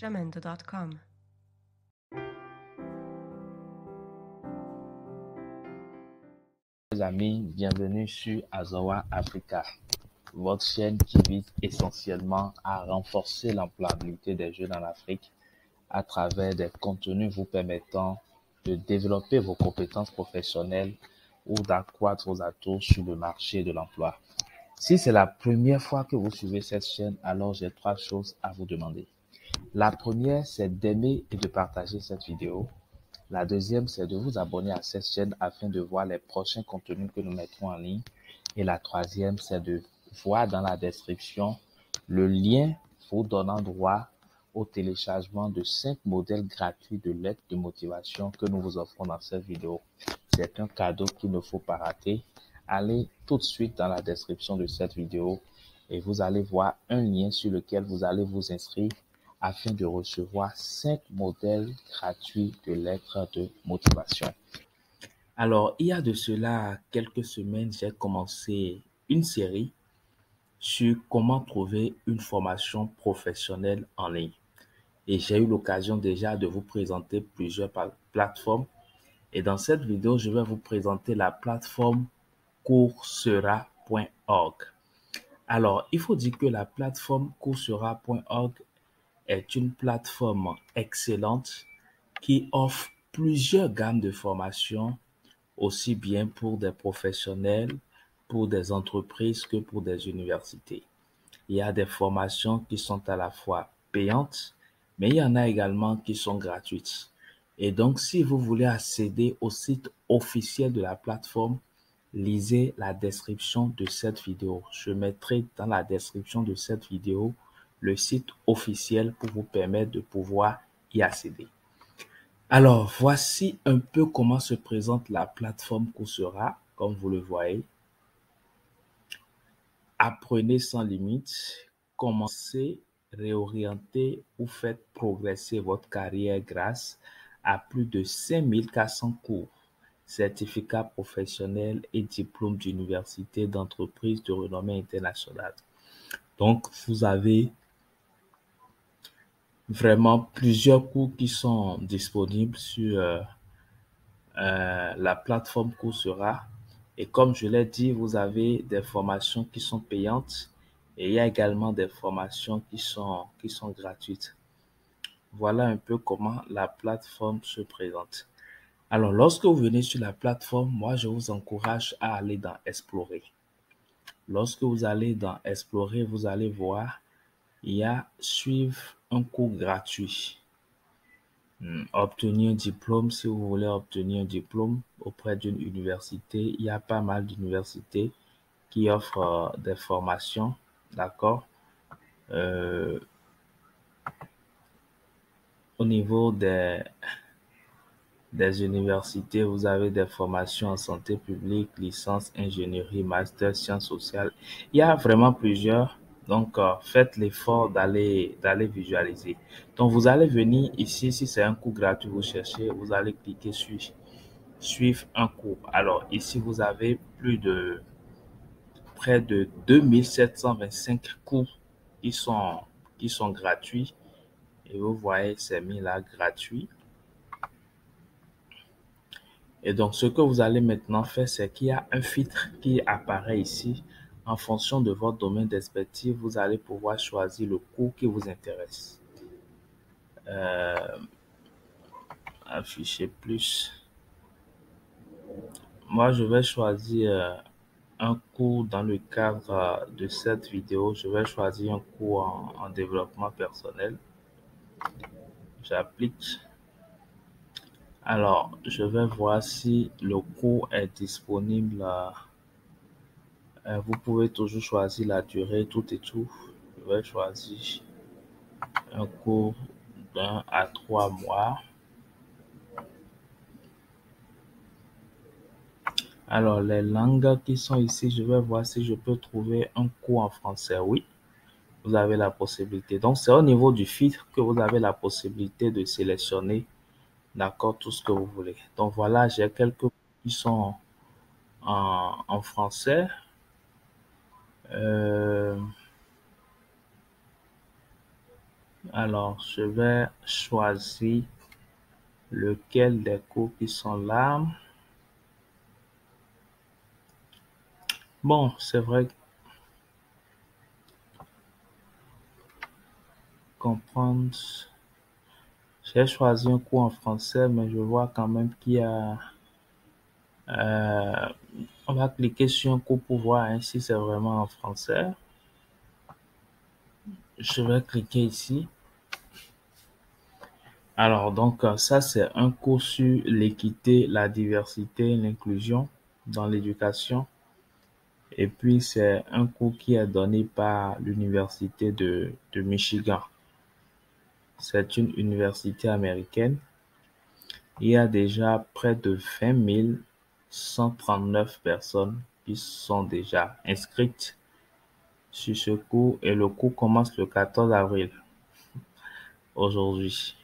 jamendo.com. Les amis, bienvenue sur Azawa Africa, votre chaîne qui vise essentiellement à renforcer l'employabilité des jeunes en Afrique à travers des contenus vous permettant de développer vos compétences professionnelles ou d'accroître vos atouts sur le marché de l'emploi. Si c'est la première fois que vous suivez cette chaîne, alors j'ai 3 choses à vous demander. La première, c'est d'aimer et de partager cette vidéo. La deuxième, c'est de vous abonner à cette chaîne afin de voir les prochains contenus que nous mettrons en ligne. Et la troisième, c'est de voir dans la description le lien vous donnant droit au téléchargement de 5 modèles gratuits de lettres de motivation que nous vous offrons dans cette vidéo. C'est un cadeau qu'il ne faut pas rater. Allez tout de suite dans la description de cette vidéo et vous allez voir un lien sur lequel vous allez vous inscrire afin de recevoir 5 modèles gratuits de lettres de motivation. Alors, il y a de cela quelques semaines, j'ai commencé une série sur comment trouver une formation professionnelle en ligne. Et j'ai eu l'occasion déjà de vous présenter plusieurs plateformes. Et dans cette vidéo, je vais vous présenter la plateforme Coursera.org. Alors, il faut dire que la plateforme Coursera.org est une plateforme excellente qui offre plusieurs gammes de formations, aussi bien pour des professionnels, pour des entreprises que pour des universités. Il y a des formations qui sont à la fois payantes, mais il y en a également qui sont gratuites. Et donc, si vous voulez accéder au site officiel de la plateforme, lisez la description de cette vidéo. Je mettrai dans la description de cette vidéo le site officiel pour vous permettre de pouvoir y accéder. Alors, voici un peu comment se présente la plateforme Coursera, comme vous le voyez. Apprenez sans limite, commencez, réorientez ou faites progresser votre carrière grâce à plus de 5400 cours, certificats professionnels et diplômes d'université d'entreprises de renommée internationale. Donc, vous avez vraiment plusieurs cours qui sont disponibles sur la plateforme Coursera. Et comme je l'ai dit, vous avez des formations qui sont payantes et il y a également des formations qui sont gratuites. Voilà un peu comment la plateforme se présente. Alors, lorsque vous venez sur la plateforme, moi, je vous encourage à aller dans Explorer. Lorsque vous allez dans Explorer, vous allez voir, il y a Suivre un cours gratuit. Obtenir un diplôme, si vous voulez obtenir un diplôme auprès d'une université, il y a pas mal d'universités qui offrent des formations, d'accord? Au niveau des universités, vous avez des formations en santé publique, licence, ingénierie, master, sciences sociales. Il y a vraiment plusieurs. Donc, faites l'effort d'aller visualiser. Donc, vous allez venir ici, si c'est un cours gratuit, vous cherchez, vous allez cliquer sur Suivre un cours. Alors, ici, vous avez près de 2725 cours qui sont gratuits. Et vous voyez, c'est mis là gratuit. Et donc, ce que vous allez maintenant faire, c'est qu'il y a un filtre qui apparaît ici. En fonction de votre domaine d'expertise, vous allez pouvoir choisir le cours qui vous intéresse. Afficher plus. Moi, je vais choisir un cours dans le cadre de cette vidéo. Je vais choisir un cours en développement personnel. J'applique. Alors, je vais voir si le cours est disponible. Vous pouvez toujours choisir la durée, tout et tout. Je vais choisir un cours d'1 à 3 mois. Alors, les langues qui sont ici, je vais voir si je peux trouver un cours en français. Oui, vous avez la possibilité. Donc, c'est au niveau du filtre que vous avez la possibilité de sélectionner, d'accord, tout ce que vous voulez. Donc, voilà, j'ai quelques cours qui sont en français. Alors, je vais choisir lequel des cours qui sont là. Bon, c'est vrai, comprendre. J'ai choisi un cours en français, mais je vois quand même qu'il y a... euh, on va cliquer sur un cours pour voir hein, si c'est vraiment en français. Je vais cliquer ici. Alors, donc, ça, c'est un cours sur l'équité, la diversité, l'inclusion dans l'éducation. Et puis, c'est un cours qui est donné par l'Université de Michigan. C'est une université américaine. Il y a déjà près de 20 139 personnes qui sont déjà inscrites sur ce cours et le cours commence le 14 avril aujourd'hui.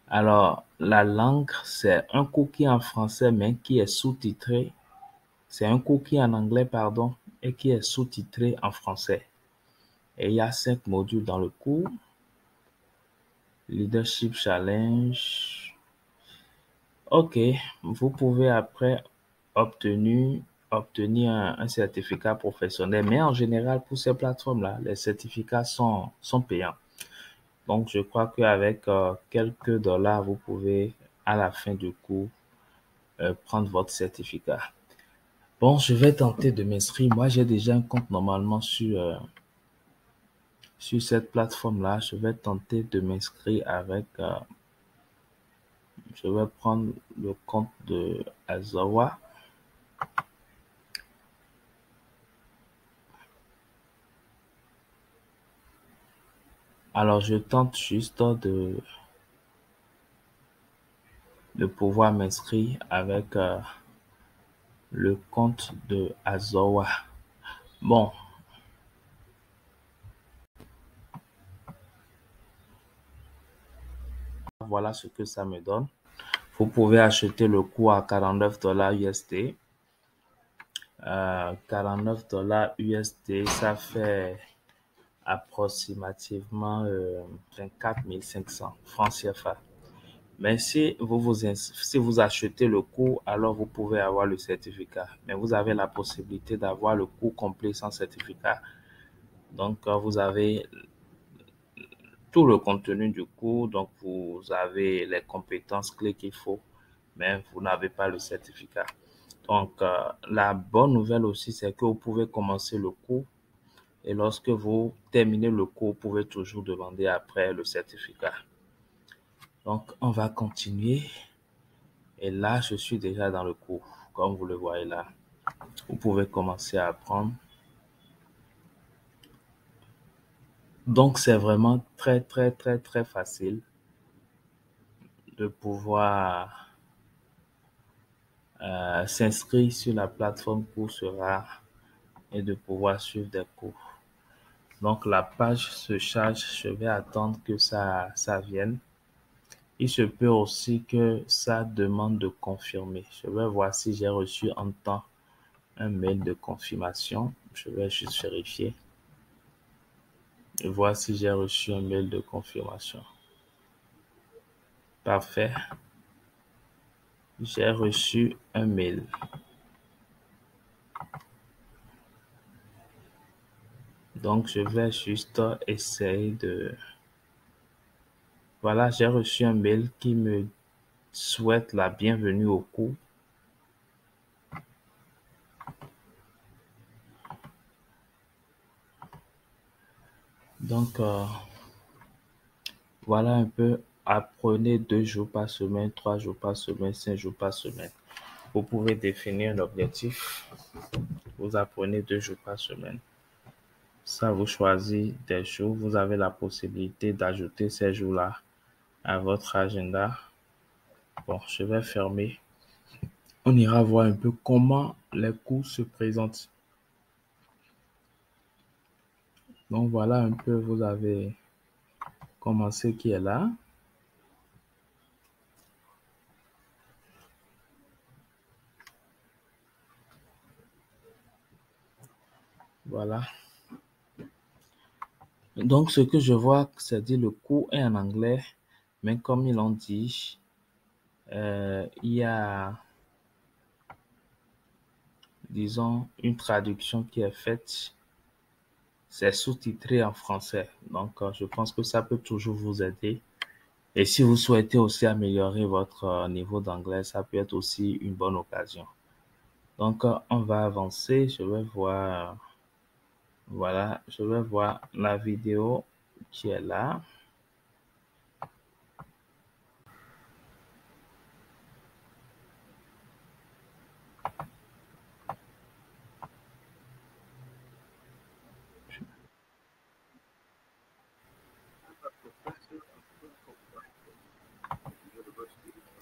Alors, la langue, c'est un cours qui est en français mais qui est sous-titré. C'est un cours qui est en anglais, pardon, et qui est sous-titré en français. Et il y a 5 modules dans le cours. Leadership Challenge. OK, vous pouvez après obtenir un certificat professionnel. Mais en général, pour ces plateformes-là, les certificats sont payants. Donc, je crois qu'avec quelques dollars, vous pouvez, à la fin du cours, prendre votre certificat. Bon, je vais tenter de m'inscrire. Moi, j'ai déjà un compte normalement sur cette plateforme-là. Je vais tenter de m'inscrire avec... je vais prendre le compte de Azawa. Alors, je tente juste de pouvoir m'inscrire avec le compte de Azawa. Bon, voilà ce que ça me donne. Vous pouvez acheter le cours à 49 dollars USD. 49 dollars USD, ça fait approximativement 24 500 francs CFA. Mais si vous achetez le cours, alors vous pouvez avoir le certificat. Mais vous avez la possibilité d'avoir le cours complet sans certificat. Donc, vous avez tout le contenu du cours. Donc, vous avez les compétences clés qu'il faut, mais vous n'avez pas le certificat. Donc, la bonne nouvelle aussi, c'est que vous pouvez commencer le cours et lorsque vous terminez le cours, vous pouvez toujours demander après le certificat. Donc, on va continuer. Et là, je suis déjà dans le cours, comme vous le voyez là. Vous pouvez commencer à apprendre. Donc, c'est vraiment très, très, très, très facile de pouvoir s'inscrire sur la plateforme Coursera et de pouvoir suivre des cours. Donc, la page se charge. Je vais attendre que ça vienne. Il se peut aussi que ça demande de confirmer. Je vais voir si j'ai reçu en temps un mail de confirmation. Je vais juste vérifier et voir si j'ai reçu un mail de confirmation. Parfait. J'ai reçu un mail. Donc, je vais juste essayer de... Voilà, j'ai reçu un mail qui me souhaite la bienvenue au cours. Donc, voilà un peu. Apprenez 2 jours par semaine, 3 jours par semaine, 5 jours par semaine. Vous pouvez définir un objectif. Vous apprenez 2 jours par semaine. Ça, vous choisissez des jours. Vous avez la possibilité d'ajouter ces jours-là à votre agenda. Bon, je vais fermer. On ira voir un peu comment les cours se présentent. Donc, voilà un peu, vous avez commencé qui est là. Voilà. Donc, ce que je vois, c'est dit le cours est en anglais, mais comme ils l'ont dit, il y a, disons, une traduction qui est faite. C'est sous-titré en français. Donc, je pense que ça peut toujours vous aider. Et si vous souhaitez aussi améliorer votre niveau d'anglais, ça peut être aussi une bonne occasion. Donc, on va avancer. Je vais voir, voilà, je vais voir la vidéo qui est là.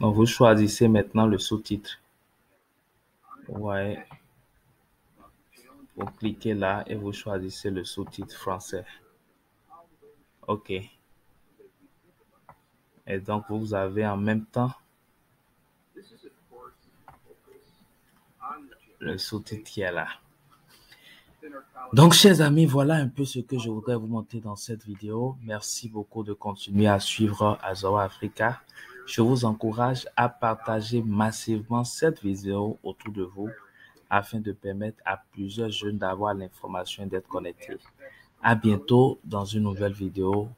Donc, vous choisissez maintenant le sous-titre. Ouais, vous cliquez là et vous choisissez le sous-titre français. OK. Et donc, vous avez en même temps le sous-titre qui est là. Donc, chers amis, voilà un peu ce que je voudrais vous montrer dans cette vidéo. Merci beaucoup de continuer à suivre Azowa Africa. Je vous encourage à partager massivement cette vidéo autour de vous afin de permettre à plusieurs jeunes d'avoir l'information et d'être connectés. À bientôt dans une nouvelle vidéo.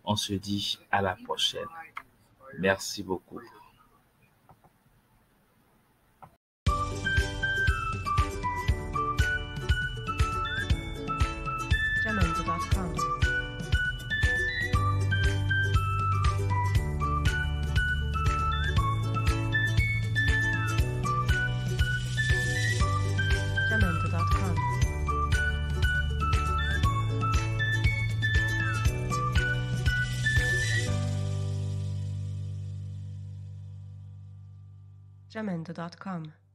On se dit à la prochaine. Merci beaucoup. Jamendo.com. Jamendo.com. Jamendo.com.